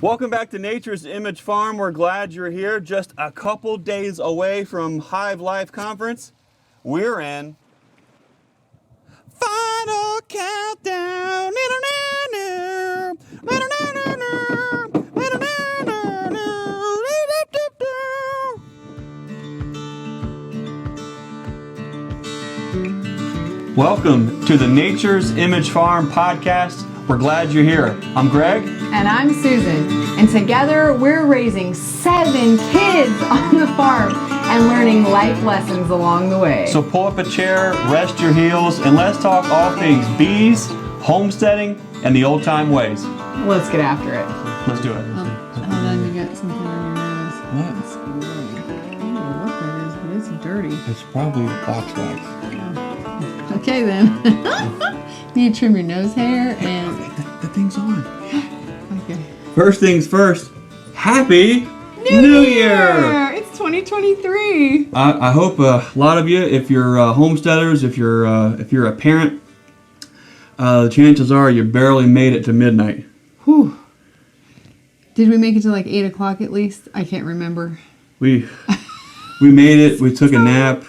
Welcome back to Nature's Image Farm. We're glad you're here. Just a couple days away from Hive Life Conference. We're in Final Countdown. Welcome to the Nature's Image Farm podcast. We're glad you're here. I'm Greg. And I'm Susan. And together we're raising 7 kids on the farm and learning life lessons along the way. So pull up a chair, rest your heels, and let's talk all things bees, homesteading, and the old time ways. Let's get after it. Let's do it. Hold on, you got something on your nose. What? I don't know what that is, but it's dirty. It's probably box wax. Okay then. You need to trim your nose hair and... The thing's on. Okay. First things first, Happy New Year! It's 2023. I hope a lot of you, if you're homesteaders, if you're a parent, the chances are you barely made it to midnight. Whew. Did we make it to like 8 o'clock at least? I can't remember. We made it. We took a nap,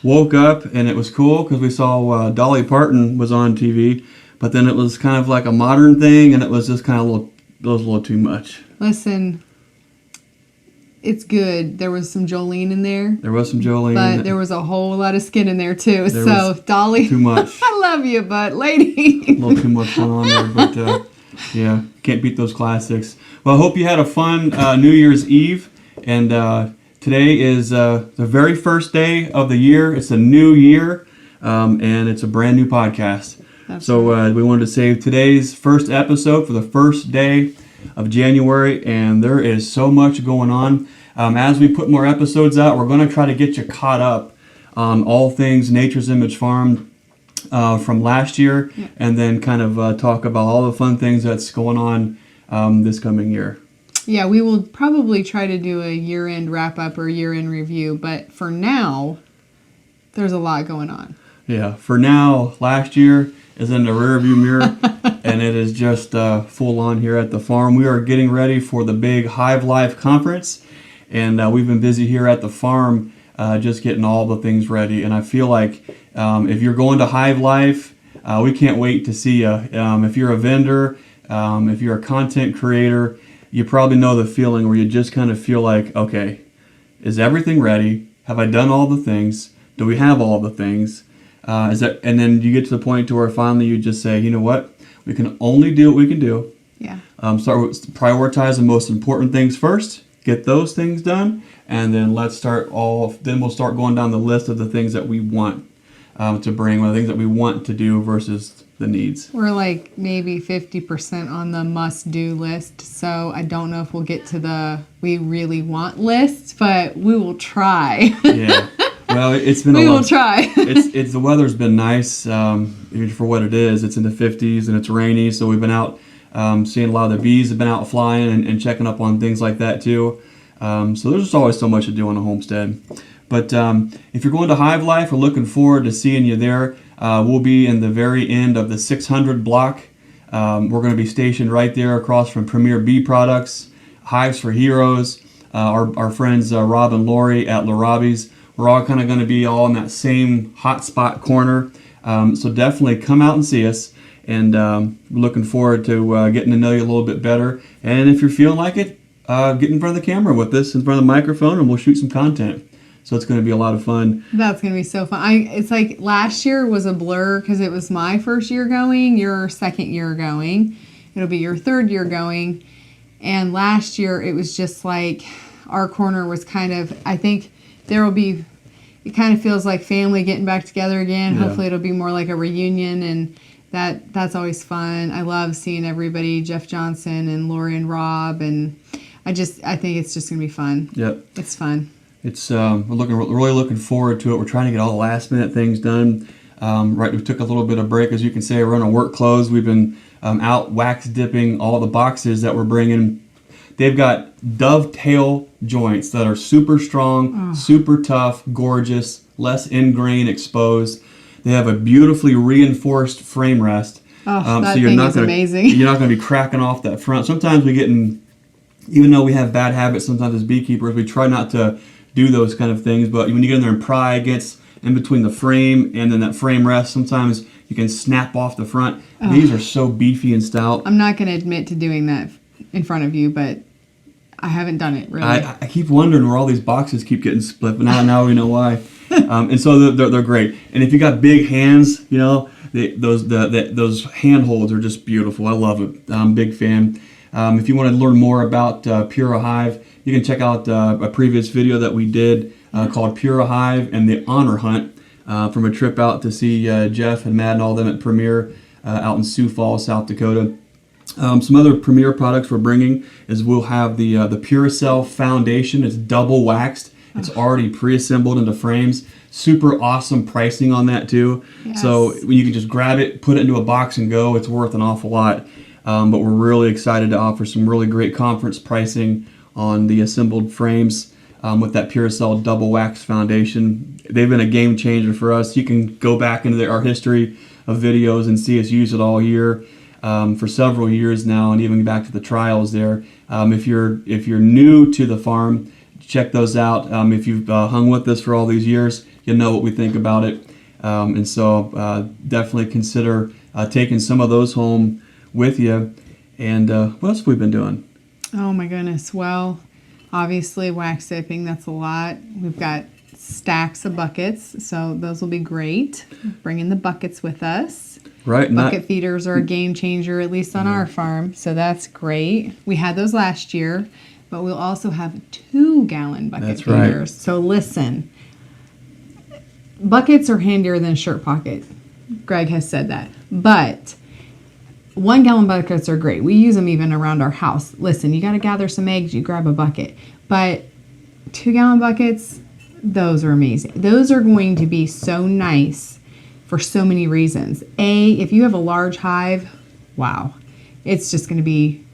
woke up, and it was cool because we saw Dolly Parton was on TV. But then it was kind of like a modern thing, and it was just kind of a little too much. Listen, it's good. There was some Jolene in there. There was some Jolene. But there was a whole lot of skin in there, too. So, Dolly, too much. I love you, but lady. A little too much going on there, but yeah, can't beat those classics. Well, I hope you had a fun New Year's Eve, and today is the very first day of the year. It's a new year, and it's a brand new podcast. So we wanted to save today's first episode for the first day of January, and there is so much going on. As we put more episodes out, we're going to try to get you caught up on all things Nature's Image Farm from last year, and then kind of talk about all the fun things that's going on this coming year. Yeah, we will probably try to do a year-end wrap-up or year-end review, but for now, there's a lot going on. Yeah, for now, last year is in the rearview mirror, and it is just full on here at the farm. We are getting ready for the big Hive Life Conference, and we've been busy here at the farm just getting all the things ready. And I feel like if you're going to Hive Life, we can't wait to see you. If you're a vendor, if you're a content creator, you probably know the feeling where you just kind of feel like, okay, is everything ready? Have I done all the things? Do we have all the things? And then you get to the point to where finally you just say, you know what? We can only do what we can do. Yeah. Prioritize the most important things first. Get those things done, and then we'll start going down the list of the things that we want to bring, or the things that we want to do versus the needs. We're like maybe 50% on the must-do list, so I don't know if we'll get to the we really want list, but we will try. Yeah. Well, it's been we will try. It's the weather's been nice for what it is. It's in the 50s and it's rainy, so we've been out seeing a lot of the bees have been out flying and checking up on things like that too. So there's just always so much to do on a homestead. But if you're going to Hive Life, we're looking forward to seeing you there. We'll be in the very end of the 600 block. We're going to be stationed right there across from Premier Bee Products, Hives for Heroes, our friends Rob and Lori at LaRobbie's. We're all kind of going to be all in that same hotspot corner. So definitely come out and see us. And we're looking forward to getting to know you a little bit better. And if you're feeling like it, get in front of the camera with us, in front of the microphone, and we'll shoot some content. So it's going to be a lot of fun. That's going to be so fun. It's like last year was a blur because it was my first year going, your second year going. It'll be your third year going. And last year it was just like our corner was kind of, I think there will be, it kind of feels like family getting back together again. Yeah. Hopefully it'll be more like a reunion, and that's always fun. I love seeing everybody, Jeff Johnson and Lori and Rob, and I think it's just going to be fun. Yep. It's fun. It's we're really looking forward to it. We're trying to get all the last minute things done. We took a little bit of break, as you can say. We're on work clothes. We've been out wax dipping all the boxes that we're bringing. They've got dovetail joints that are super strong, super tough, gorgeous, less in-grain exposed. They have a beautifully reinforced frame rest. That thing is amazing. You're not going to be cracking off that front. Sometimes we get in even though we have bad habits sometimes as beekeepers, we try not to do those kind of things. But when you get in there and pry against in between the frame and then that frame rest, sometimes you can snap off the front. These are so beefy and stout. I'm not going to admit to doing that in front of you, but I haven't done it really. I keep wondering where all these boxes keep getting split, but now we know why. And so they're great. And if you got big hands, you know, those hand holds are just beautiful. I love it. I'm a big fan. If you want to learn more about Pura Hive, you can check out a previous video that we did called Pura Hive and the Honor Hunt from a trip out to see Jeff and Matt and all them at Premier out in Sioux Falls, South Dakota. Some other Premier products we're bringing is we'll have the Puracell Foundation. It's double waxed. It's already pre-assembled into frames. Super awesome pricing on that too. Yes. So you can just grab it, put it into a box and go. It's worth an awful lot. But we're really excited to offer some really great conference pricing on the assembled frames with that Puracell double wax foundation. They've been a game changer for us. You can go back into our history of videos and see us use it all year for several years now, and even back to the trials there. If you're new to the farm, check those out. If you've hung with us for all these years, you'll know what we think about it. And so definitely consider taking some of those home with you. And what else have we been doing? Oh my goodness. Well, obviously wax dipping, that's a lot. We've got stacks of buckets, so those will be great. Bring in the buckets with us. Right. Bucket feeders are a game changer, at least on our farm, so that's great. We had those last year, but we'll also have 2-gallon bucket feeders. Right. So listen, buckets are handier than a shirt pocket. Greg has said that. But 1-gallon buckets are great. We use them even around our house. Listen, you got to gather some eggs, you grab a bucket. But 2-gallon buckets, those are amazing. Those are going to be so nice for so many reasons. If you have a large hive, wow. It's just going to be,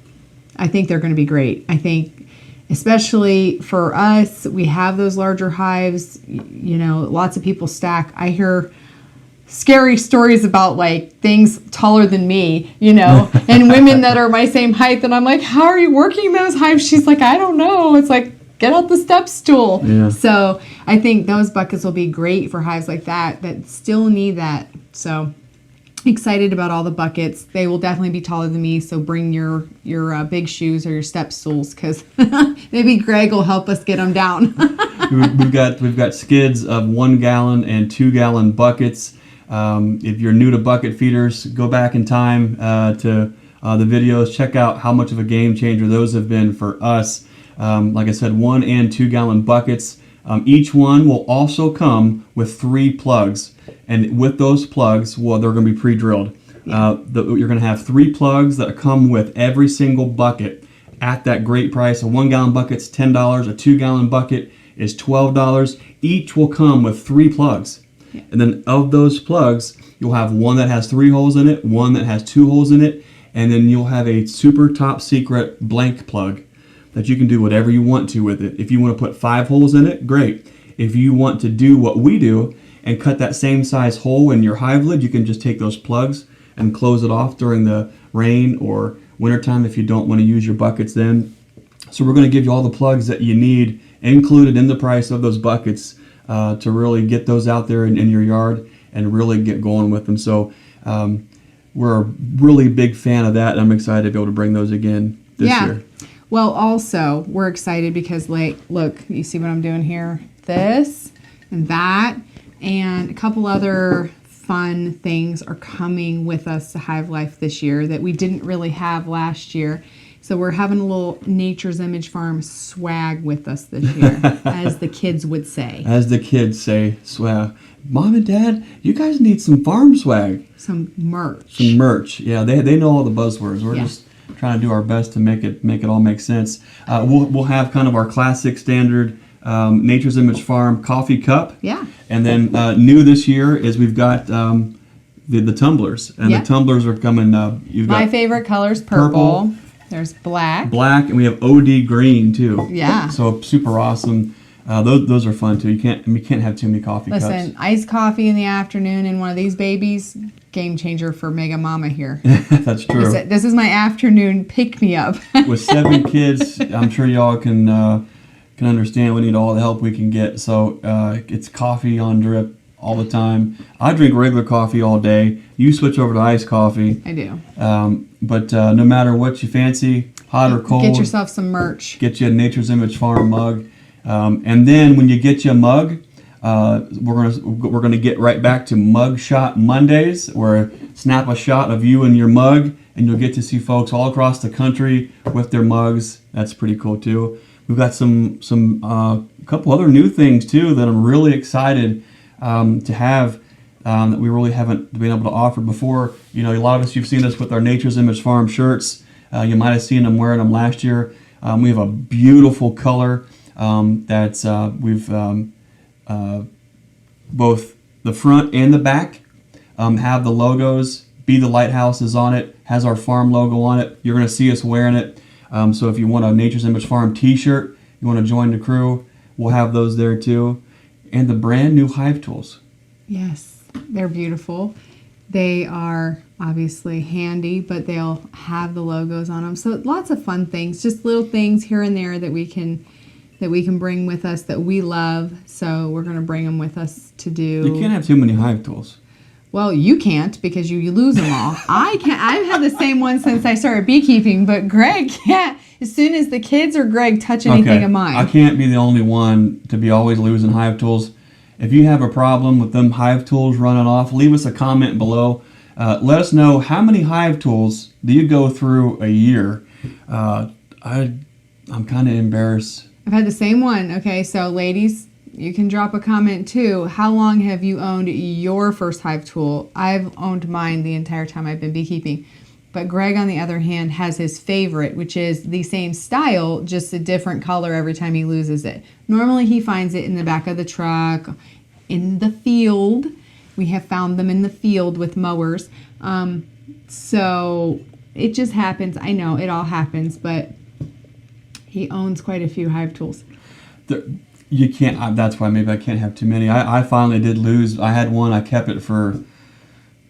I think they're going to be great. I think especially for us, we have those larger hives. You know, lots of people stack. I hear scary stories about like things taller than me, you know, and women that are my same height. And I'm like, how are you working those hives? She's like, I don't know. It's like, get out the step stool. Yeah. So I think those buckets will be great for hives like that still need that. So excited about all the buckets. They will definitely be taller than me. So bring your big shoes or your step stools, because maybe Greg will help us get them down. we've got skids of 1-gallon and 2-gallon buckets. If you're new to bucket feeders, go back in time to the videos. Check out how much of a game changer those have been for us. Like I said, 1 and 2-gallon buckets. Each one will also come with 3 plugs. And with those plugs, well, they're going to be pre-drilled. You're going to have 3 plugs that come with every single bucket at that great price. A 1-gallon bucket's $10. A 2-gallon bucket is $12. Each will come with 3 plugs. Yeah. And then of those plugs, you'll have one that has 3 holes in it, one that has 2 holes in it, and then you'll have a super top secret blank plug that you can do whatever you want to with it. If you want to put 5 holes in it, great. If you want to do what we do and cut that same size hole in your hive lid, you can just take those plugs and close it off during the rain or wintertime if you don't want to use your buckets then. So we're going to give you all the plugs that you need included in the price of those buckets to really get those out there in your yard and really get going with them. So we're a really big fan of that, and I'm excited to be able to bring those again this year. Well, also, we're excited because, like, look, you see what I'm doing here? This and that and a couple other fun things are coming with us to Hive Life this year that we didn't really have last year. So we're having a little Nature's Image Farm swag with us this year, as the kids would say. As the kids say, swag. Mom and Dad, you guys need some farm swag. Some merch. Some merch. Yeah, they know all the buzzwords. We're just trying to do our best to make it all make sense. We'll have kind of our classic standard Nature's Image Farm coffee cup. Yeah. And then new this year is we've got the tumblers, and the tumblers are coming. You've My got favorite color is purple. There's black. Black, and we have OD green too. Yeah. So super awesome. Those are fun too. You can't have too many coffee Listen, cups. iced coffee in the afternoon in one of these babies, game changer for Mega Mama here. That's true. This is my afternoon pick me up. With 7 kids, I'm sure y'all can understand we need all the help we can get. So it's coffee on drip all the time. I drink regular coffee all day. You switch over to iced coffee. I do. But no matter what you fancy, hot or cold, Get yourself some merch. get you a Nature's Image Farm mug. And then when you get you a mug, we're gonna get right back to Mug Shot Mondays, where snap a shot of you and your mug, and you'll get to see folks all across the country with their mugs. That's pretty cool too. We've got some couple other new things too that I'm really excited to have that we really haven't been able to offer before. You know, a lot of us, you've seen us with our Nature's Image Farm shirts. You might have seen them wearing them last year. We have a beautiful color that's we've both the front and the back have the logos. Be the Lighthouses on it, has our farm logo on it. You're going to see us wearing it. So if you want a Nature's Image Farm t-shirt, you want to join the crew, we'll have those there too. And the brand new Hive tools. Yes, they're beautiful. They are obviously handy, but they'll have the logos on them. So lots of fun things, just little things here and there that we can bring with us that we love. So we're going to bring them with us to do. You can't have too many Hive tools. Well, you can't because you lose them all. I can't. I've had the same one since I started beekeeping, but Greg can't. As soon as the kids or Greg touch anything of mine. I can't be the only one to be always losing Hive tools. If you have a problem with them Hive tools running off, leave us a comment below. Let us know how many Hive tools do you go through a year. I'm kind of embarrassed. I've had the same one. Okay, so ladies, you can drop a comment too. How long have you owned your first Hive tool? I've owned mine the entire time I've been beekeeping. But Greg, on the other hand, has his favorite, which is the same style, just a different color every time he loses it. Normally he finds it in the back of the truck, in the field. We have found them in the field with mowers. So it just happens. I know it all happens, but he owns quite a few Hive tools. You can't. That's why maybe I can't have too many. I finally did lose. I had one. I kept it for,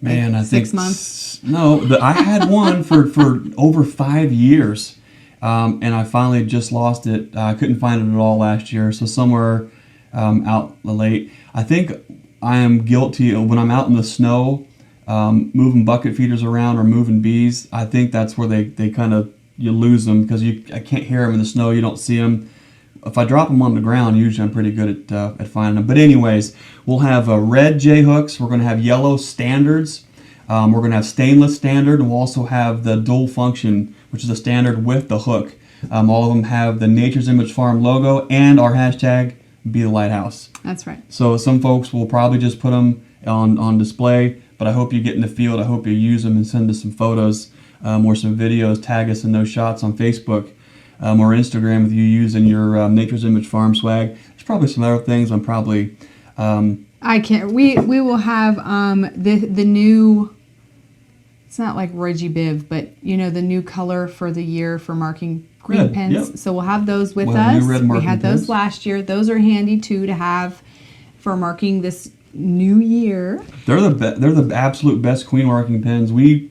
man, like I think 6 months. No, I had one for over 5 years, and I finally just lost it. I couldn't find it at all last year. So somewhere out late. I think I am guilty of when I'm out in the snow, moving bucket feeders around or moving bees. I think that's where they kind of you lose them because I can't hear them in the snow. You don't see them. If I drop them on the ground, usually I'm pretty good at finding them. But anyways, we'll have red J-hooks. We're going to have yellow standards. We're going to have stainless standard. And we'll also have the dual function, which is a standard with the hook. All of them have the Nature's Image Farm logo and our hashtag, Be the Lighthouse. That's right. So some folks will probably just put them on display. But I hope you get in the field. I hope you use them and send us some photos or some videos. Tag us in those shots on Facebook. Or Instagram with you using your Nature's Image Farm swag. There's probably some other things I'm probably... I can't. We will have the new... It's not like Reggie Biv, but you know the new color for the year for marking green Red, pens. yep. So we'll have those with We'll have us. new red We marking had those pens. last year. Those are handy too to have for marking this new year. They're the absolute best queen marking pens. We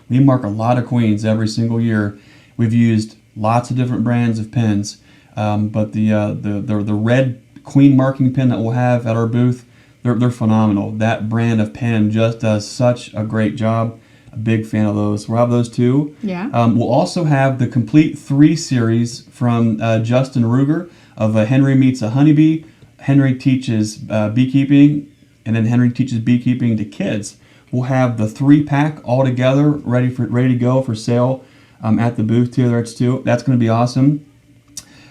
mark a lot of queens every single year. We've used lots of different brands of pens, but the red queen marking pen that we'll have at our booth, they're phenomenal. That brand of pen just does such a great job. A big fan of those. We'll have those too. Yeah. We'll also have the complete 3 series from Justin Ruger of Henry Meets a Honeybee. Henry teaches beekeeping, and then Henry teaches beekeeping to kids. We'll have the 3-pack all together, ready to go for sale. At the booth too. That's going to be awesome.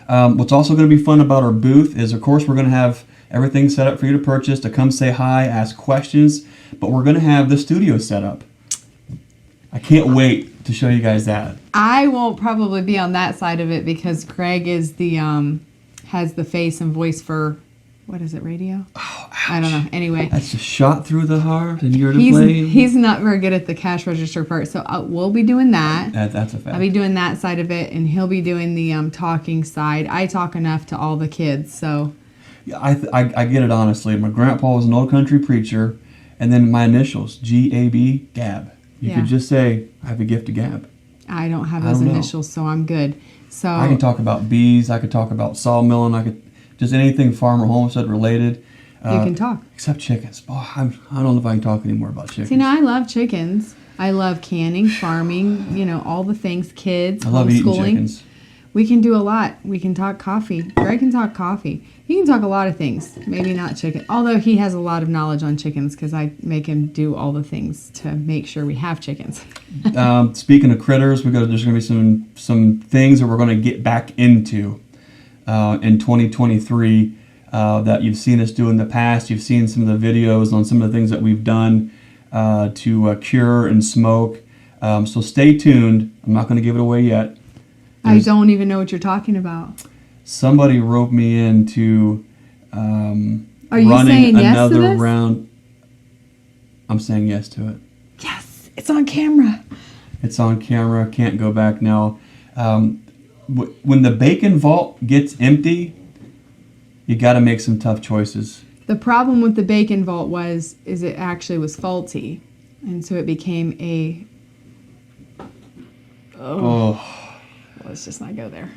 What's also going to be fun about our booth is, of course, we're going to have everything set up for you to purchase, to come say hi, ask questions, but we're going to have the studio set up. I can't wait to show you guys that. I won't probably be on that side of it because Greg is the has the face and voice for, what is it, radio? Oh, I don't know. Anyway, That's just shot through the heart, and you're to blame. he's not very good at the cash register part, so we'll be doing that. That's a fact. I'll be doing that side of it, and he'll be doing the talking side. I talk enough to all the kids, so. Yeah, I get it, honestly. My grandpa was an old country preacher, and then my initials, G-A-B, Gab. You could just say, I have a gift to Gab. I don't have those initials, so I'm good. So I can talk about bees. I could talk about sawmilling. I could just anything farmer homestead related. You can talk. Except chickens. Oh, I don't know if I can talk anymore about chickens. See, now I love chickens. I love canning, farming, all the things, kids, I love eating homeschooling. chickens. We can do a lot. We can talk coffee. Greg can talk coffee. He can talk a lot of things. Maybe not chicken. Although he has a lot of knowledge on chickens because I make him do all the things to make sure we have chickens. Speaking of critters, there's going to be some things that we're going to get back into in 2023 that you've seen us do in the past. You've seen some of the videos on some of the things that we've done to cure and smoke. So stay tuned. I'm not going to give it away yet. I don't even know what you're talking about. Somebody roped me into Are you running saying yes another to this? round. I'm saying yes to it. Yes, it's on camera. It's on camera. Can't go back now. When the bacon vault gets empty, you got to make some tough choices. The problem with the bacon vault is it actually was faulty, and so it became a. Let's just not go there.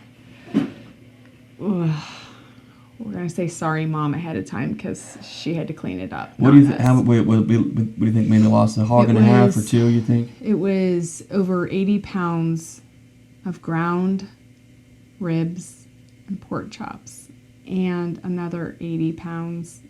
We're gonna say sorry, Mom, ahead of time because she had to clean it up. What do you think? What do you think? Maybe lost a hog and a half or two? You think? It was over 80 pounds of ground ribs and pork chops, and another 80 pounds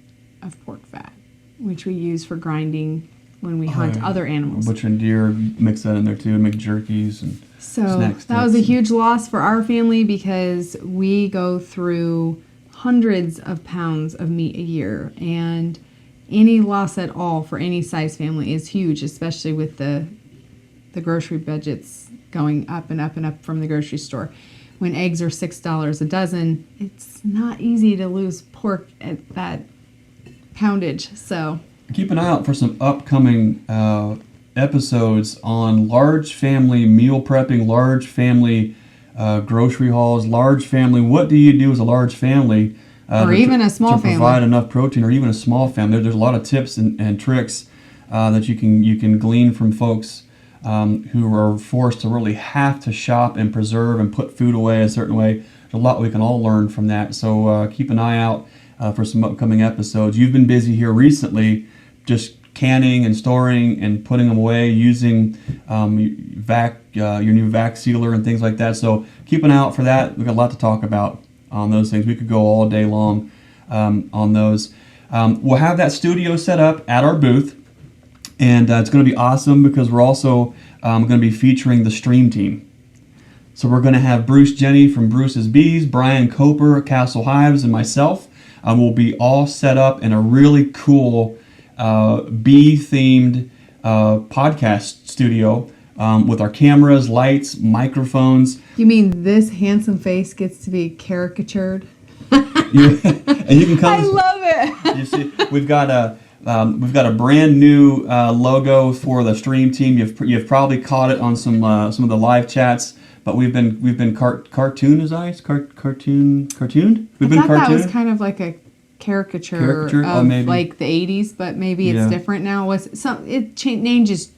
of pork fat, which we use for grinding when we hunt other animals. Butcher and deer, mix that in there too, make jerkies and. So that was a huge loss for our family because we go through hundreds of pounds of meat a year, and any loss at all for any size family is huge, especially with the grocery budgets going up and up and up from the grocery store. When eggs are $6 a dozen, it's not easy to lose pork at that poundage. So keep an eye out for some upcoming episodes on large family meal prepping, large family grocery hauls, large family. What do you do as a large family? Or even a small family. To provide enough protein, or even a small family. There's a lot of tips and tricks that you can glean from folks who are forced to really have to shop and preserve and put food away a certain way. There's a lot we can all learn from that. So keep an eye out for some upcoming episodes. You've been busy here recently just canning and storing and putting them away using your new vac sealer and things like that. So keep an eye out for that. We've got a lot to talk about on those things. We could go all day long on those. We'll have that studio set up at our booth, and it's going to be awesome because we're also going to be featuring the stream team. So we're going to have Bruce Jenny from Bruce's Bees, Brian Coper, Castle Hives, and myself. We'll be all set up in a really cool bee-themed podcast studio with our cameras, lights, microphones. You mean this handsome face gets to be caricatured? And you can come. I love it. You see, we've got a brand new logo for the stream team. You've probably caught it on some of the live chats. But we've been cartoonized. We've been I thought that was cartoon. kind of like a caricature of like the 80s, but maybe it's different now.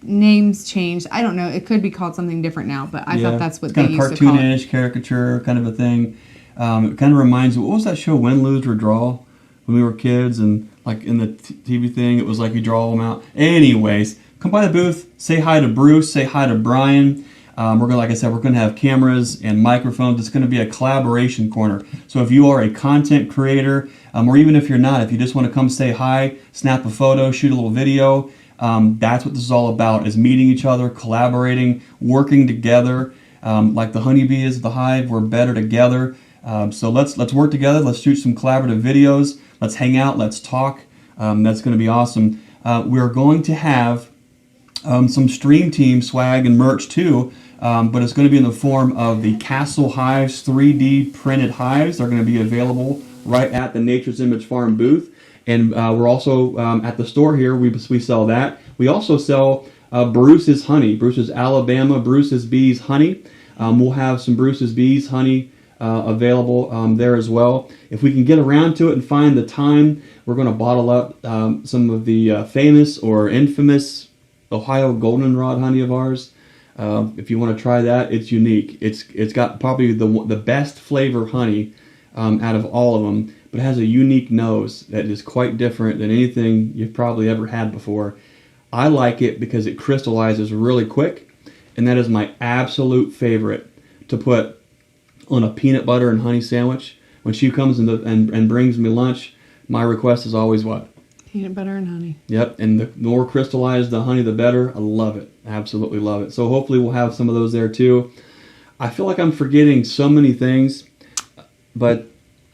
Names changed. I don't know. It could be called something different now, but I thought that's what they used to call it. Kind of cartoonish caricature kind of a thing. It kind of reminds me. What was that show, Win, Lose, or Draw, when we were kids, and like in the TV thing, it was like you draw them out. Anyways, come by the booth, say hi to Bruce, say hi to Brian. Like I said, we're going to have cameras and microphones. It's going to be a collaboration corner. So if you are a content creator, or even if you're not, if you just want to come say hi, snap a photo, shoot a little video, that's what this is all about, is meeting each other, collaborating, working together. Like the honeybee is the hive, we're better together. So let's work together. Let's shoot some collaborative videos. Let's hang out. Let's talk. That's going to be awesome. We're going to have some stream team swag and merch too. But it's going to be in the form of the Castle Hives 3D printed hives. They're going to be available right at the Nature's Image Farm booth. And we're also at the store here. We sell that. We also sell Bruce's honey, Bruce's Alabama Bruce's Bees honey. We'll have some Bruce's Bees honey available there as well. If we can get around to it and find the time, we're going to bottle up some of the famous or infamous Ohio goldenrod honey of ours. If you want to try that, it's unique. It's got probably the best flavor honey out of all of them, but it has a unique nose that is quite different than anything you've probably ever had before. I like it because it crystallizes really quick, and that is my absolute favorite to put on a peanut butter and honey sandwich. When she comes and brings me lunch, my request is always what? Peanut butter and honey. Yep, and the more crystallized the honey, the better. I love it. Absolutely love it. So hopefully we'll have some of those there too. I feel like I'm forgetting so many things, but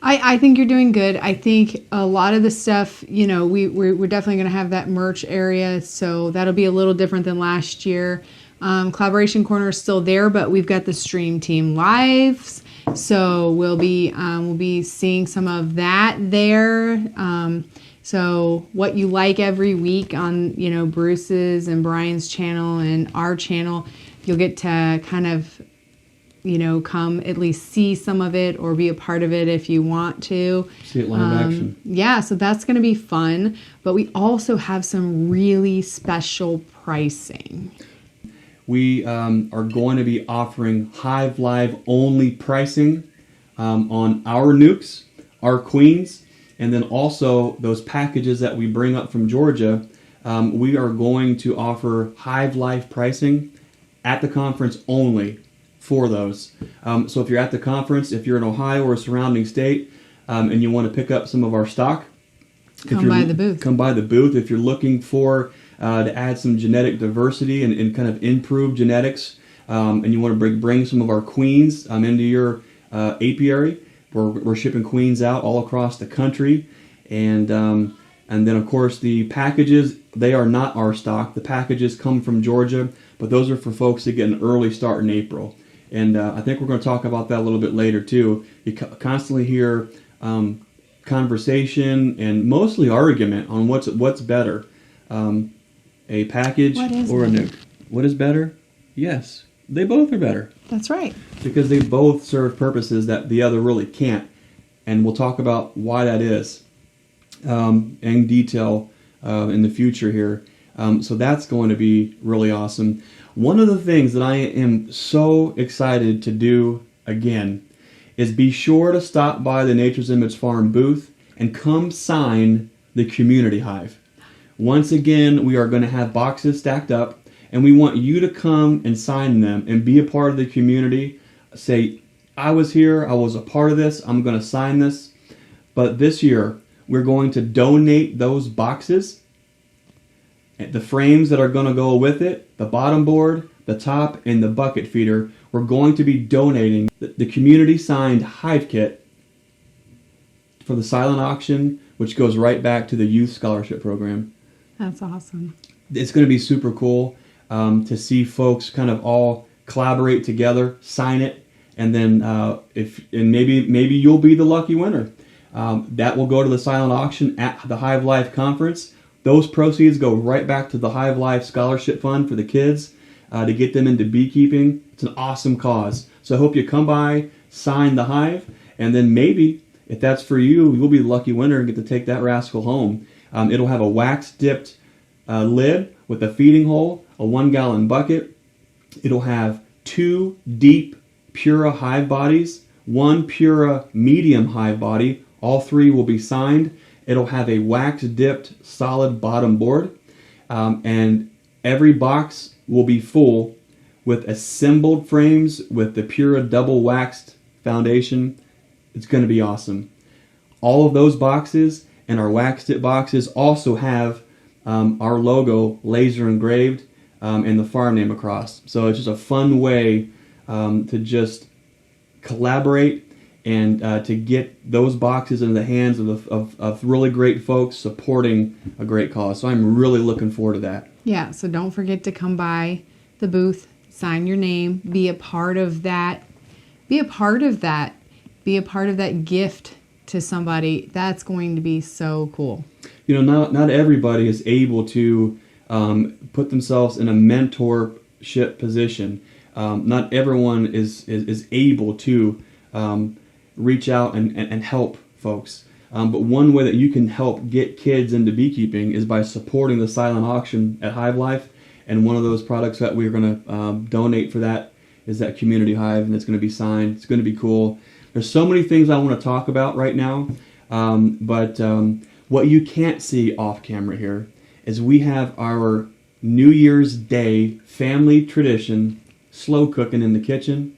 I think you're doing good. I think a lot of the stuff, we're definitely going to have that merch area, so that'll be a little different than last year. Collaboration Corner is still there, but we've got the Stream Team Lives, so we'll be seeing some of that there. So what you like every week on Bruce's and Brian's channel and our channel, you'll get to kind of come at least see some of it or be a part of it if you want to. See it live action. Yeah, so that's going to be fun. But we also have some really special pricing. We are going to be offering Hive Live only pricing on our Nucs, our Queens, and then also those packages that we bring up from Georgia. We are going to offer Hive Live pricing at the conference only for those. So if you're at the conference, if you're in Ohio or a surrounding state, and you want to pick up some of our stock, come by the booth. Come by the booth. If you're looking for to add some genetic diversity and kind of improve genetics, and you want to bring some of our queens into your apiary, we're shipping queens out all across the country, and then of course the packages, they are not our stock. The packages come from Georgia, but those are for folks that get an early start in April. And I think we're going to talk about that a little bit later too. You constantly hear conversation and mostly argument on what's better, a package or a nuke. What is better? Yes, they both are better. That's right. Because they both serve purposes that the other really can't. And we'll talk about why that is in detail in the future here. So that's going to be really awesome. One of the things that I am so excited to do again is be sure to stop by the Nature's Image Farm booth and come sign the community hive. Once again, we are going to have boxes stacked up, and we want you to come and sign them and be a part of the community. Say, I was here, I was a part of this, I'm going to sign this. But this year, we're going to donate those boxes, the frames that are going to go with it, the bottom board, the top, and the bucket feeder. We're going to be donating the community signed hive kit for the silent auction, which goes right back to the youth scholarship program. That's awesome. It's going to be super cool to see folks kind of all collaborate together, sign it, and then maybe you'll be the lucky winner. That will go to the silent auction at the Hive Life conference. Those proceeds go right back to the Hive Life Scholarship Fund for the kids to get them into beekeeping. It's an awesome cause. So I hope you come by, sign the hive, and then maybe, if that's for you, you'll be the lucky winner and get to take that rascal home. It'll have a wax-dipped lid with a feeding hole, a 1-gallon bucket. It'll have 2 deep Pura hive bodies, 1 Pura medium hive body. All 3 will be signed. It'll have a wax-dipped solid bottom board, and every box will be full with assembled frames with the Pura double waxed foundation. It's going to be awesome. All of those boxes and our wax-dipped boxes also have our logo laser engraved and the farm name across. So it's just a fun way to just collaborate and to get those boxes in the hands of really great folks supporting a great cause. So I'm really looking forward to that. Yeah, so don't forget to come by the booth, sign your name, be a part of that. Be a part of that. Be a part of that gift to somebody, that's going to be so cool. You know, not everybody is able to put themselves in a mentorship position. Not everyone is able to reach out and help folks. But one way that you can help get kids into beekeeping is by supporting the silent auction at Hive Life. And one of those products that we're going to donate for that is that community hive, and it's going to be signed. It's going to be cool. There's so many things I want to talk about right now, but what you can't see off camera here is we have our New Year's Day family tradition, slow cooking in the kitchen.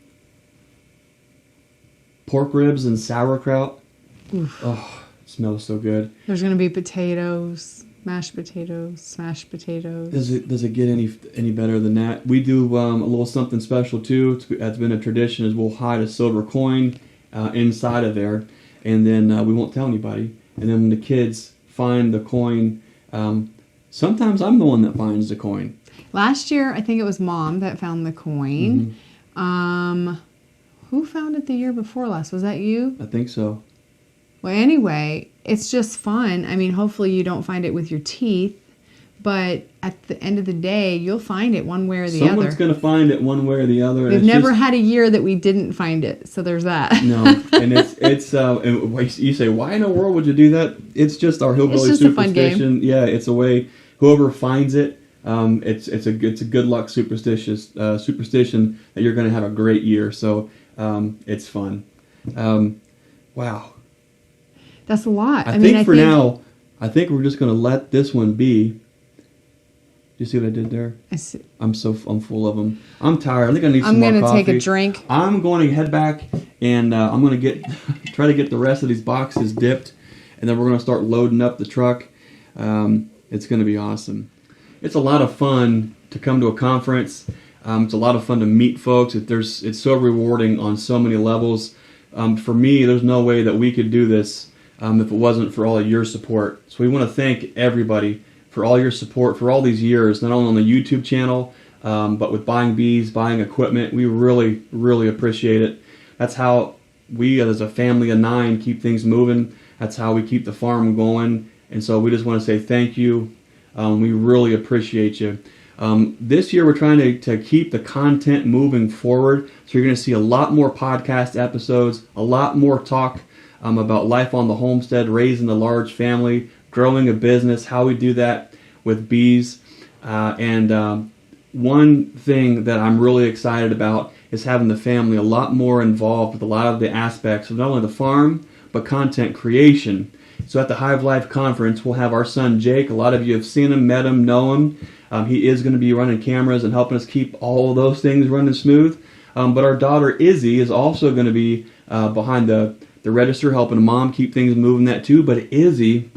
Pork ribs and sauerkraut. Oof. Oh, it smells so good. There's going to be potatoes. Mashed potatoes, smashed potatoes. Does it get any better than that? We do a little something special too. It's been a tradition is we'll hide a silver coin inside of there, and then we won't tell anybody. And then when the kids find the coin, sometimes I'm the one that finds the coin. Last year, I think it was Mom that found the coin. Mm-hmm. Who found it the year before last? Was that you? I think so. Well, anyway, it's just fun. I mean, hopefully you don't find it with your teeth, but at the end of the day, you'll find it one way or the other. Someone's going to find it one way or the other. We've never had a year that we didn't find it, so there's that. No, and it's and you say, why in the world would you do that? It's just our hillbilly superstition. A fun game. Yeah, it's a way. Whoever finds it, it's a good luck superstition that you're going to have a great year. So it's fun. Wow. That's a lot. I think now, I think we're just going to let this one be. Do you see what I did there? I see. I'm full of them. I'm tired. I think I need some more coffee. I'm going to take a drink. I'm going to head back and I'm going to try to get the rest of these boxes dipped, and then we're going to start loading up the truck. It's going to be awesome. It's a lot of fun to come to a conference. It's a lot of fun to meet folks. It's so rewarding on so many levels. For me, there's no way that we could do this if it wasn't for all of your support. So we want to thank everybody for all your support for all these years, not only on the YouTube channel, but with buying bees, buying equipment. We really, really appreciate it. That's how we, as a family of 9, keep things moving. That's how we keep the farm going. And so we just want to say thank you. We really appreciate you. This year we're trying to keep the content moving forward. So you're going to see a lot more podcast episodes, a lot more talk about life on the homestead, raising a large family, growing a business, how we do that with bees. And one thing that I'm really excited about is having the family a lot more involved with a lot of the aspects of not only the farm, but content creation. So at the Hive Life Conference, we'll have our son Jake. A lot of you have seen him, met him, know him. He is going to be running cameras and helping us keep all of those things running smooth. But our daughter Izzy is also going to be behind the register, helping Mom keep things moving that too. But Izzy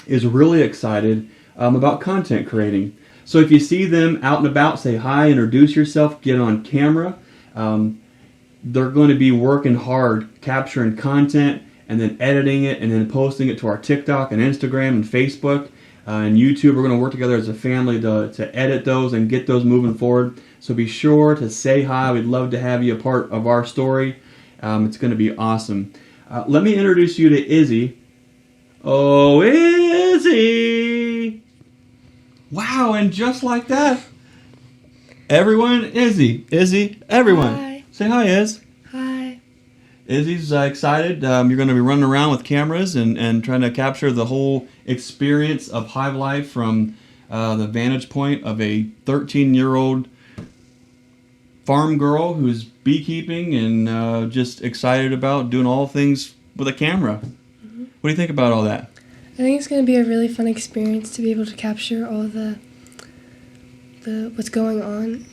is really excited about content creating. So if you see them out and about, say hi, introduce yourself, get on camera. They're going to be working hard, capturing content, and then editing it, and then posting it to our TikTok and Instagram and Facebook and YouTube. We're going to work together as a family to edit those and get those moving forward. So be sure to say hi. We'd love to have you a part of our story. It's going to be awesome. Let me introduce you to Izzy. Oh, Izzy! Wow, and just like that, everyone, Izzy, everyone. Hi. Say hi, Iz. Hi. Izzy's excited. You're going to be running around with cameras and trying to capture the whole experience of Hive Life from the vantage point of a 13-year-old farm girl who's beekeeping and just excited about doing all things with a camera. Mm-hmm. What do you think about all that? I think it's going to be a really fun experience to be able to capture all the what's going on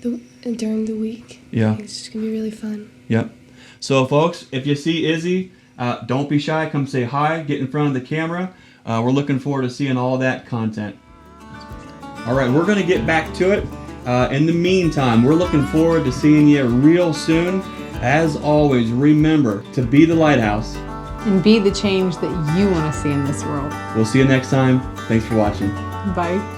during the week. Yeah. It's just going to be really fun. Yep. So, folks, if you see Izzy, don't be shy. Come say hi. Get in front of the camera. We're looking forward to seeing all that content. All right, we're going to get back to it. In the meantime, we're looking forward to seeing you real soon. As always, remember to be the lighthouse. And be the change that you want to see in this world. We'll see you next time. Thanks for watching. Bye.